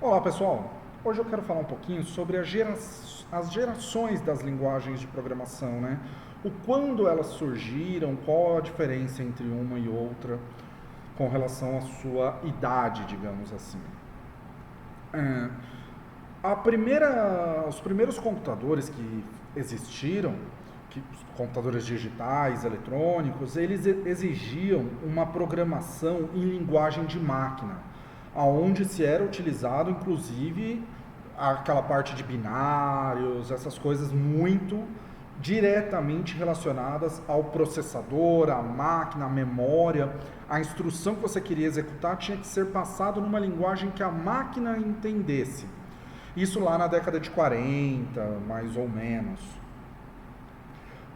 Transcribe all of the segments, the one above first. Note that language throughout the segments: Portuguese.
Olá pessoal, hoje eu quero falar um pouquinho sobre as gerações das linguagens de programação, né? Quando elas surgiram, qual a diferença entre uma e outra com relação à sua idade, digamos assim. É, os primeiros computadores que existiram, computadores digitais, eletrônicos, eles exigiam uma programação em linguagem de máquina, aonde se era utilizado, inclusive, aquela parte de binários, essas coisas muito diretamente relacionadas ao processador, à máquina, à memória. A instrução que você queria executar tinha que ser passada numa linguagem que a máquina entendesse. Isso lá na década de 40, mais ou menos.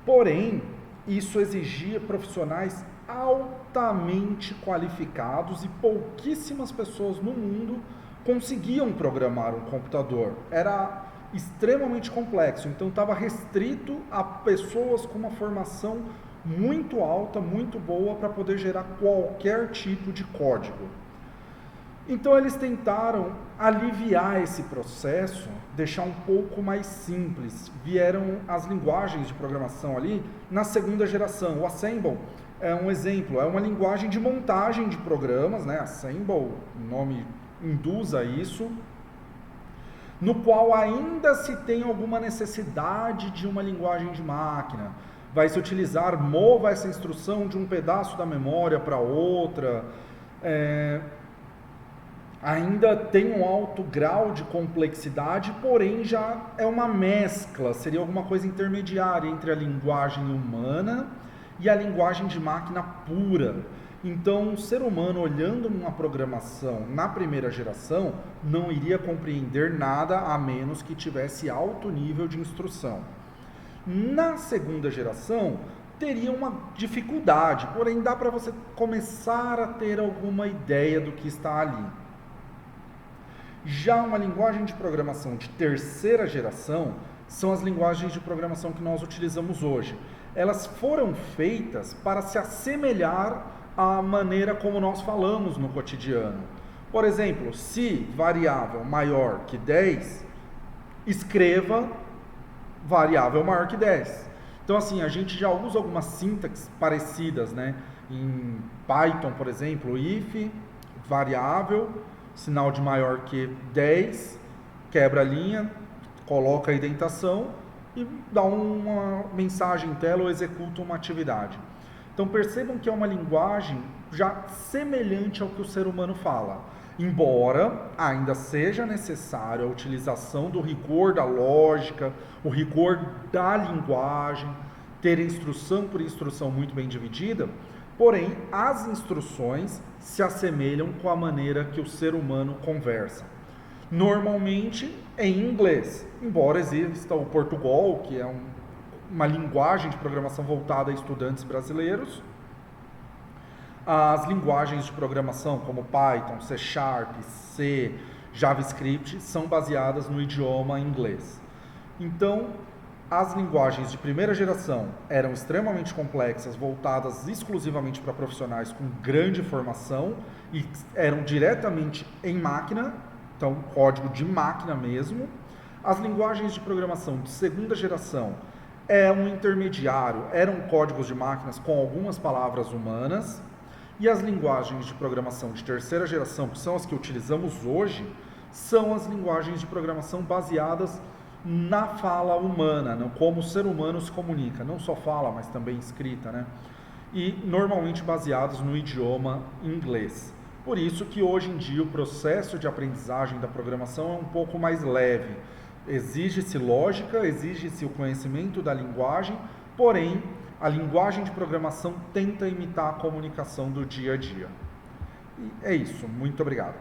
Porém, isso exigia profissionais altamente qualificados e pouquíssimas pessoas no mundo conseguiam programar um computador. Era extremamente complexo, então estava restrito a pessoas com uma formação muito alta, muito boa para poder gerar qualquer tipo de código. Então eles tentaram aliviar esse processo, deixar um pouco mais simples. Vieram as linguagens de programação ali na segunda geração. O Assemble é um exemplo, é uma linguagem de montagem de programas, né? Assemble, o nome induz a isso, no qual ainda se tem alguma necessidade de uma linguagem de máquina. Vai se utilizar, mova essa instrução de um pedaço da memória para outra. Ainda tem um alto grau de complexidade, porém já é uma mescla, seria alguma coisa intermediária entre a linguagem humana e a linguagem de máquina pura. Então, o ser humano, olhando uma programação na primeira geração, não iria compreender nada a menos que tivesse alto nível de instrução. Na segunda geração, teria uma dificuldade, porém dá para você começar a ter alguma ideia do que está ali. Já uma linguagem de programação de terceira geração são as linguagens de programação que nós utilizamos hoje. Elas foram feitas para se assemelhar à maneira como nós falamos no cotidiano. Por exemplo, se variável maior que 10, escreva variável maior que 10. Então assim, a gente já usa algumas sintaxes parecidas, né? Em Python, por exemplo, if, variável, sinal de maior que 10, quebra a linha, coloca a indentação e dá uma mensagem em tela ou executa uma atividade. Então percebam que é uma linguagem já semelhante ao que o ser humano fala, embora ainda seja necessária a utilização do rigor da lógica, o rigor da linguagem, ter instrução por instrução muito bem dividida. Porém, as instruções se assemelham com a maneira que o ser humano conversa. Normalmente em inglês, embora exista o Portugal, que é uma linguagem de programação voltada a estudantes brasileiros. As linguagens de programação como Python, C#, C, JavaScript são baseadas no idioma inglês. Então, as linguagens de primeira geração eram extremamente complexas, voltadas exclusivamente para profissionais com grande formação e eram diretamente em máquina, então código de máquina mesmo. As linguagens de programação de segunda geração um intermediário, eram códigos de máquinas com algumas palavras humanas. E as linguagens de programação de terceira geração, que são as que utilizamos hoje, são as linguagens de programação baseadas na fala humana, como o ser humano se comunica, não só fala, mas também escrita, né? E normalmente baseados no idioma inglês. Por isso que hoje em dia o processo de aprendizagem da programação é um pouco mais leve. Exige-se lógica, exige-se o conhecimento da linguagem, porém a linguagem de programação tenta imitar a comunicação do dia a dia. E é isso, muito obrigado.